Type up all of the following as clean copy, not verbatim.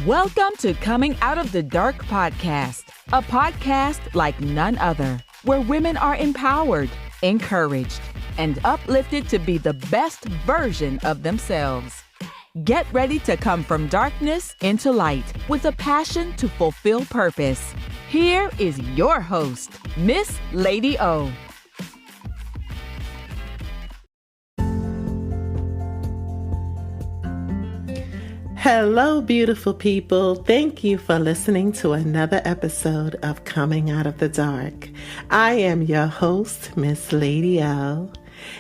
Welcome to Coming Out of the Dark podcast, a podcast like none other, where women are empowered, encouraged, and uplifted to be the best version of themselves. Get ready to come from darkness into light with a passion to fulfill purpose. Here is your host, Miss Lady O. Hello, beautiful people. Thank you for listening to another episode of Coming Out of the Dark. I am your host, Miss Lady O.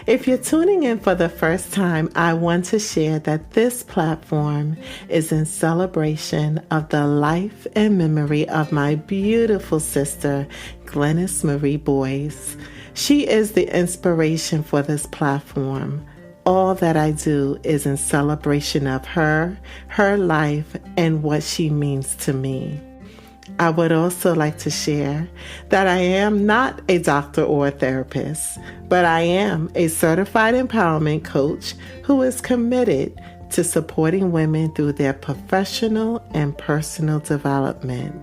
If you're tuning in for the first time, I want to share that this platform is in celebration of the life and memory of my beautiful sister, Glennis Marie Boyce. She is the inspiration for this platform. All that I do is in celebration of her life, and what she means to me. I would also like to share that I am not a doctor or a therapist, but I am a certified empowerment coach who is committed to supporting women through their professional and personal development,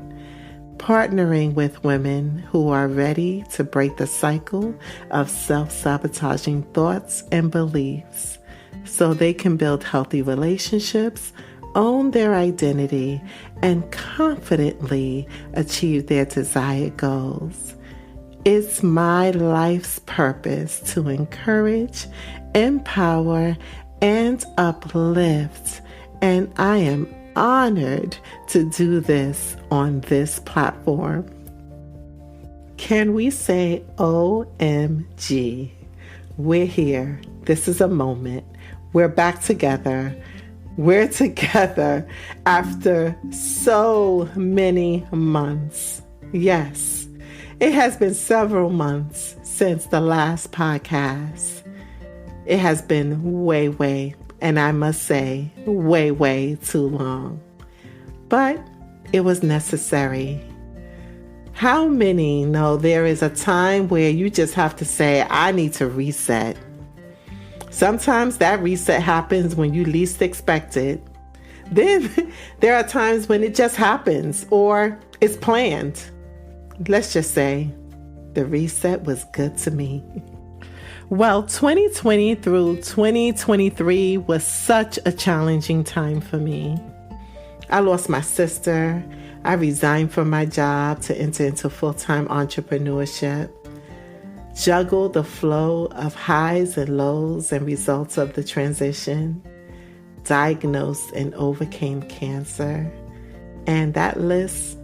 partnering with women who are ready to break the cycle of self-sabotaging thoughts and beliefs so they can build healthy relationships, own their identity, and confidently achieve their desired goals. It's my life's purpose to encourage, empower, and uplift, and I am honored to do this on this platform. Can we say OMG? We're here. This is a moment. We're back together. We're together after so many months. Yes, it has been several months since the last podcast. It has been way, and I must say, way too long. But it was necessary. How many know there is a time where you just have to say, I need to reset? Sometimes that reset happens when you least expect it. Then there are times when it just happens or it's planned. Let's just say the reset was good to me. Well, 2020 through 2023 was such a challenging time for me. I lost my sister. I resigned from my job to enter into full-time entrepreneurship, juggled the flow of highs and lows and results of the transition, diagnosed and overcame cancer. And that list,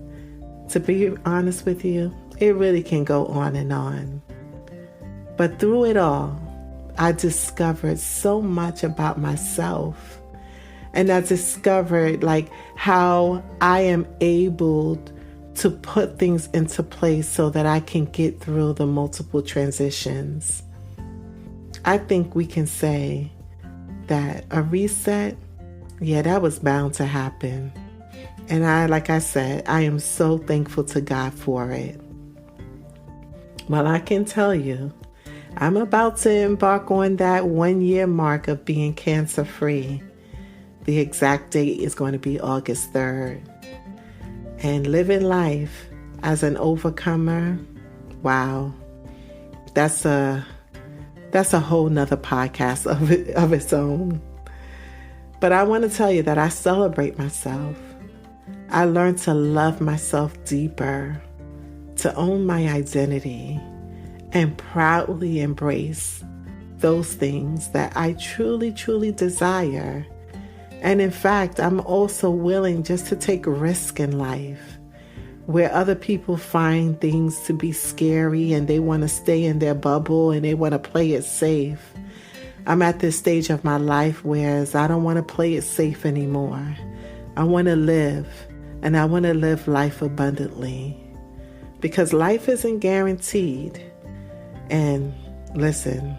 to be honest with you, it really can go on and on. But through it all, I discovered so much about myself. And I discovered how I am able to put things into place so that I can get through the multiple transitions. I think we can say that a reset, that was bound to happen. And like I said, I am so thankful to God for it. Well, I can tell you, I'm about to embark on that 1 year mark of being cancer-free. The exact date is going to be August 3rd. And living life as an overcomer, wow, that's a whole nother podcast of its own. But I want to tell you that I celebrate myself. I learned to love myself deeper, to own my identity, and proudly embrace those things that I truly desire. And in fact, I'm also willing just to take risk in life where other people find things to be scary and they want to stay in their bubble and they want to play it safe. I'm at this stage of my life where I don't want to play it safe anymore. I want to live, and I want to live life abundantly because life isn't guaranteed. And listen,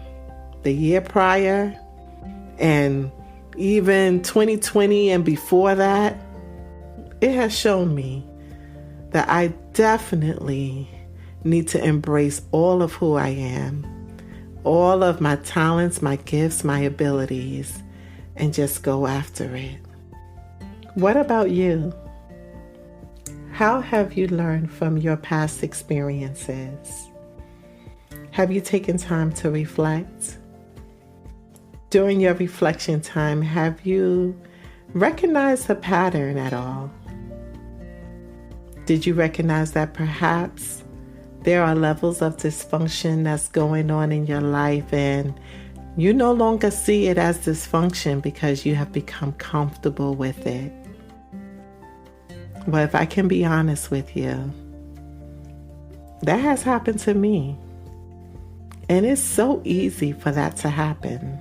the year prior and even 2020 and before that, it has shown me that I definitely need to embrace all of who I am, all of my talents, my gifts, my abilities, and just go after it. What about you? How have you learned from your past experiences? Have you taken time to reflect? During your reflection time, have you recognized a pattern at all? Did you recognize that perhaps there are levels of dysfunction that's going on in your life and you no longer see it as dysfunction because you have become comfortable with it? Well, if I can be honest with you, that has happened to me. And it's so easy for that to happen.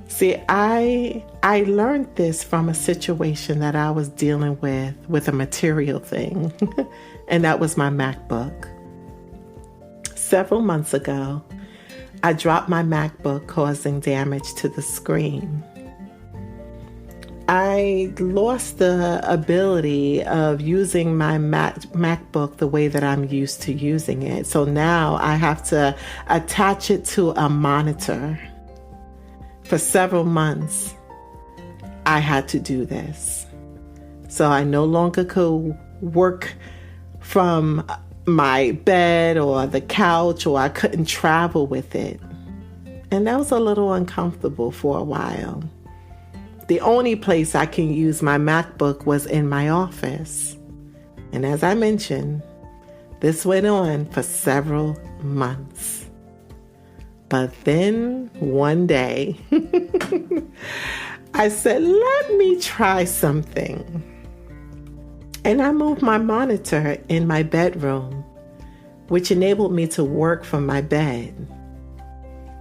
See, I learned this from a situation that I was dealing with a material thing, and that was my MacBook. Several months ago, I dropped my MacBook, causing damage to the screen. I lost the ability of using my MacBook the way that I'm used to using it. So now I have to attach it to a monitor. For several months, I had to do this. So I no longer could work from my bed or the couch, or I couldn't travel with it. And that was a little uncomfortable for a while. The only place I can use my MacBook was in my office. And as I mentioned, this went on for several months. But then one day, I said, let me try something. And I moved my monitor in my bedroom, which enabled me to work from my bed.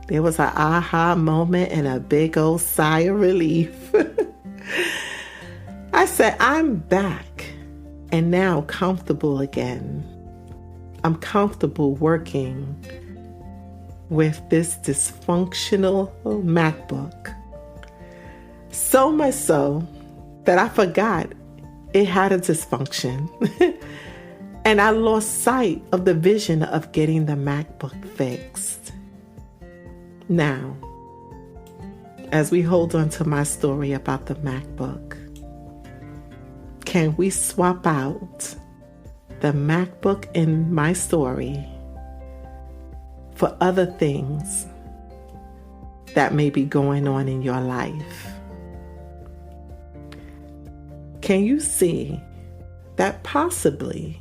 There was an aha moment and a big old sigh of relief. I said, I'm back and now comfortable again. I'm comfortable working with this dysfunctional MacBook. So much so that I forgot it had a dysfunction. And I lost sight of the vision of getting the MacBook fixed. Now, as we hold on to my story about the MacBook, can we swap out the MacBook in my story for other things that may be going on in your life? Can you see that possibly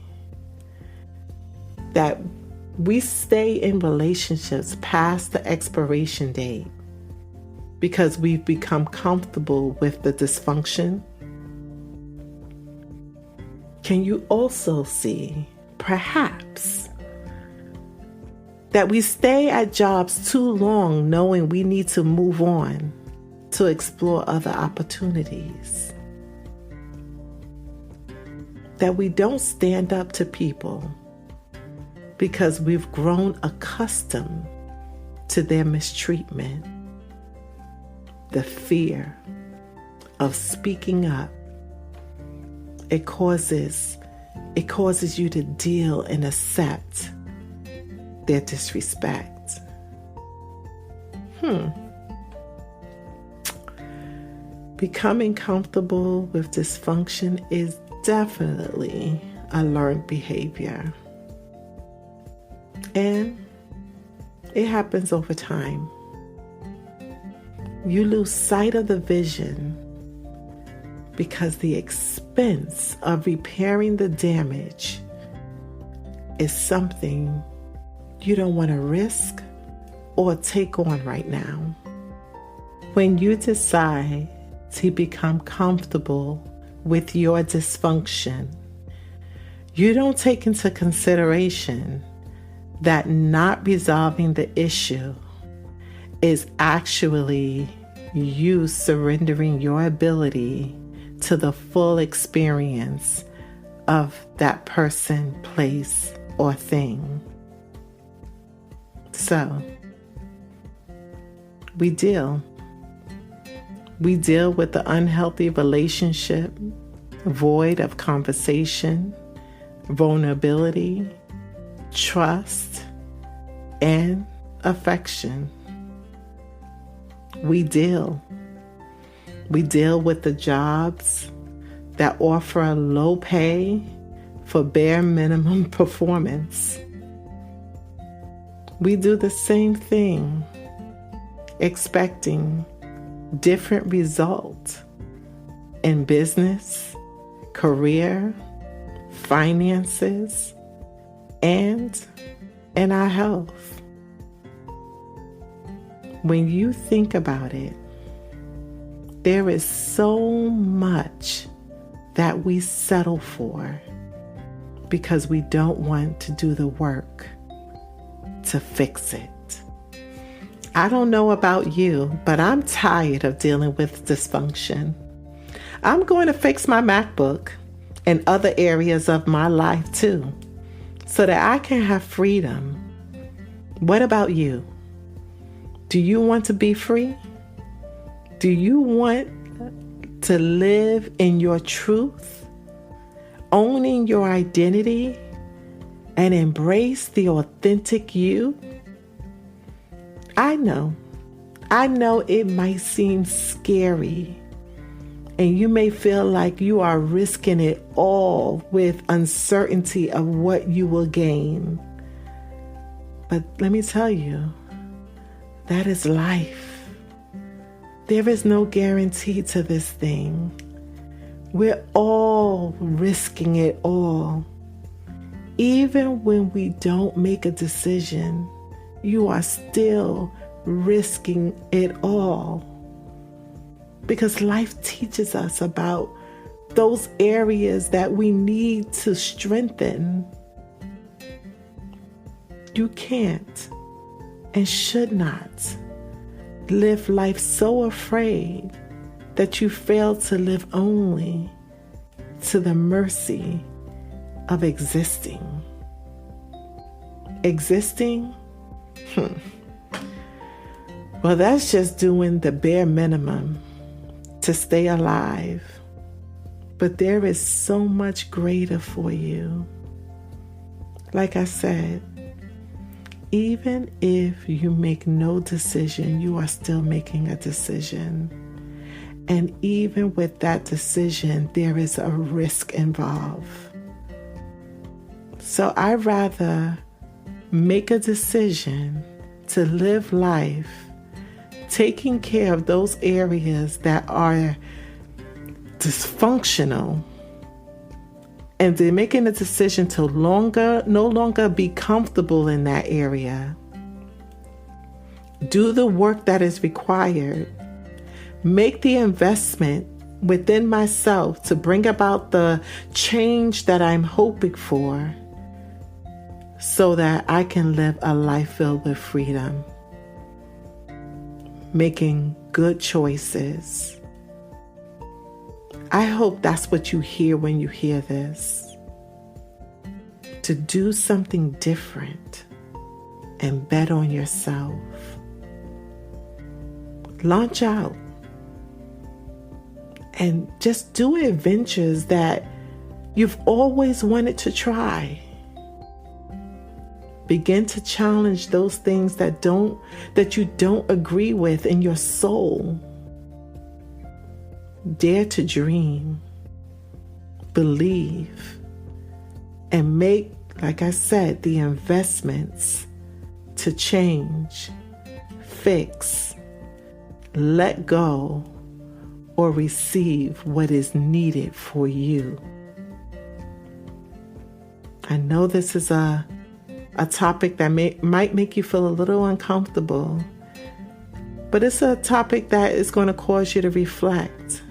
that we stay in relationships past the expiration date because we've become comfortable with the dysfunction? Can you also see, perhaps, that we stay at jobs too long knowing we need to move on to explore other opportunities? That we don't stand up to people because we've grown accustomed to their mistreatment. The fear of speaking up, it causes you to deal and accept their disrespect. Becoming comfortable with dysfunction is definitely a learned behavior. And it happens over time. You lose sight of the vision because the expense of repairing the damage is something you don't want to risk or take on right now. When you decide to become comfortable with your dysfunction, you don't take into consideration that not resolving the issue is actually you surrendering your ability to the full experience of that person, place, or thing. So, we deal with the unhealthy relationship, void of conversation, vulnerability, trust, and affection. We deal We deal with the jobs that offer a low pay for bare minimum performance. We do the same thing, expecting different results in business, career, finances, and in our health. When you think about it, there is so much that we settle for because we don't want to do the work to fix it. I don't know about you, but I'm tired of dealing with dysfunction. I'm going to fix my MacBook and other areas of my life too, so that I can have freedom. What about you? Do you want to be free? Do you want to live in your truth, owning your identity, and embrace the authentic you? I know it might seem scary, and you may feel like you are risking it all with uncertainty of what you will gain. But let me tell you, that is life. There is no guarantee to this thing. We're all risking it all. Even when we don't make a decision, you are still risking it all. Because life teaches us about those areas that we need to strengthen. You can't and should not live life so afraid that you fail to live only to the mercy of existing. Existing? Well, that's just doing the bare minimum to stay alive. But there is so much greater for you. Like I said, even if you make no decision, you are still making a decision. And even with that decision, there is a risk involved. So I'd rather make a decision to live life taking care of those areas that are dysfunctional, and they're making a decision to no longer be comfortable in that area. Do the work that is required. Make the investment within myself to bring about the change that I'm hoping for, so that I can live a life filled with freedom. Making good choices. I hope that's what you hear when you hear this. To do something different and bet on yourself. Launch out and just do adventures that you've always wanted to try. Begin to challenge those things that you don't agree with in your soul. Dare to dream, believe, and make, like I said, the investments to change, fix, let go, or receive what is needed for you. I know this is a topic that might make you feel a little uncomfortable, but it's a topic that is going to cause you to reflect.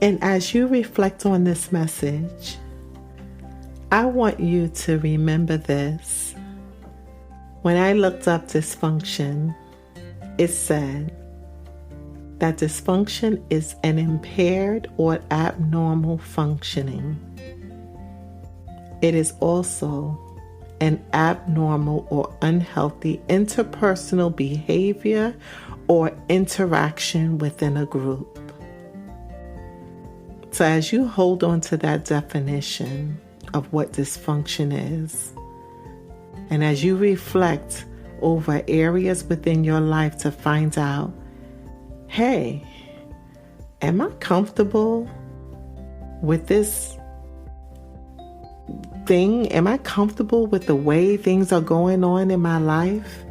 And as you reflect on this message, I want you to remember this. When I looked up dysfunction, it said that dysfunction is an impaired or abnormal functioning. It is also an abnormal or unhealthy interpersonal behavior or interaction within a group. So as you hold on to that definition of what dysfunction is, and as you reflect over areas within your life to find out, hey, am I comfortable with this thing? Am I comfortable with the way things are going on in my life?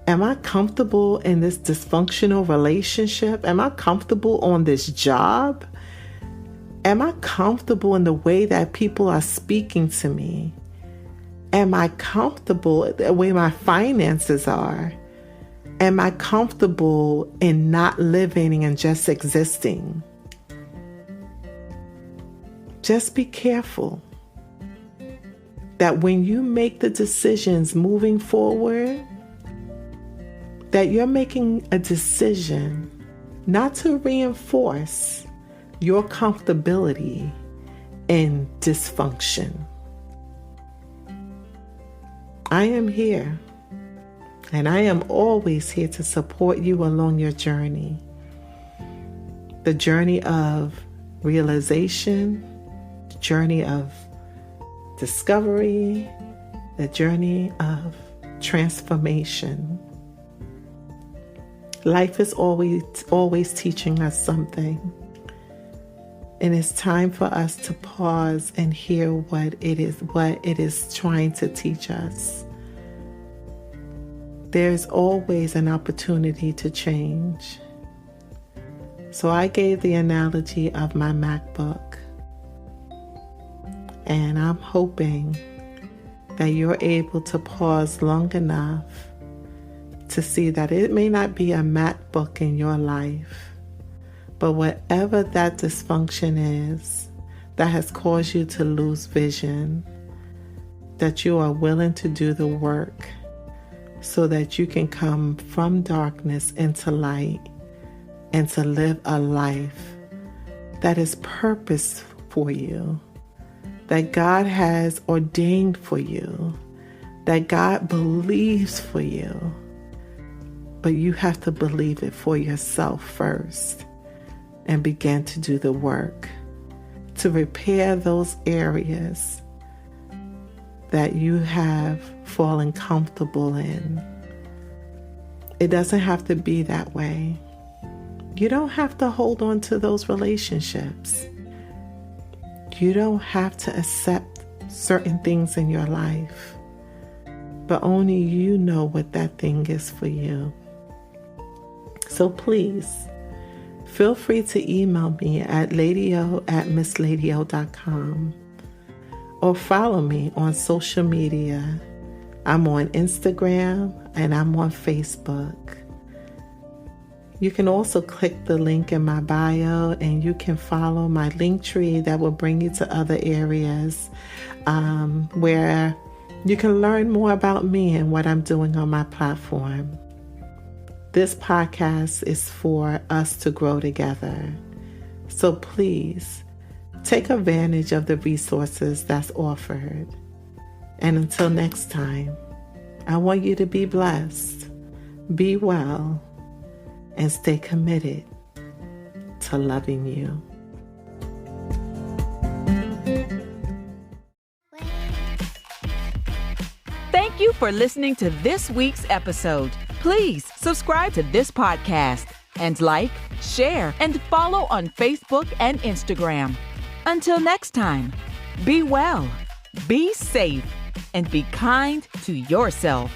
Am I comfortable in this dysfunctional relationship? Am I comfortable on this job? Am I comfortable in the way that people are speaking to me? Am I comfortable the way my finances are? Am I comfortable in not living and just existing? Just be careful that when you make the decisions moving forward, that you're making a decision not to reinforce your comfortability in dysfunction. I am here, and I am always here to support you along your journey. The journey of realization, the journey of discovery, the journey of transformation. Life is always teaching us something. And it's time for us to pause and hear what it is trying to teach us. There's always an opportunity to change. So I gave the analogy of my MacBook. And I'm hoping that you're able to pause long enough to see that it may not be a MacBook in your life, but whatever that dysfunction is that has caused you to lose vision, that you are willing to do the work so that you can come from darkness into light and to live a life that is purpose for you, that God has ordained for you, that God believes for you. But you have to believe it for yourself first and begin to do the work to repair those areas that you have fallen comfortable in. It doesn't have to be that way. You don't have to hold on to those relationships. You don't have to accept certain things in your life, but only you know what that thing is for you. So please, feel free to email me at ladyo@missladio.com or follow me on social media. I'm on Instagram and I'm on Facebook. You can also click the link in my bio and you can follow my link tree that will bring you to other areas where you can learn more about me and what I'm doing on my platform. This podcast is for us to grow together. So please take advantage of the resources that's offered. And until next time, I want you to be blessed, be well, and stay committed to loving you. Thank you for listening to this week's episode. Please subscribe to this podcast and like, share, and follow on Facebook and Instagram. Until next time, be well, be safe, and be kind to yourself.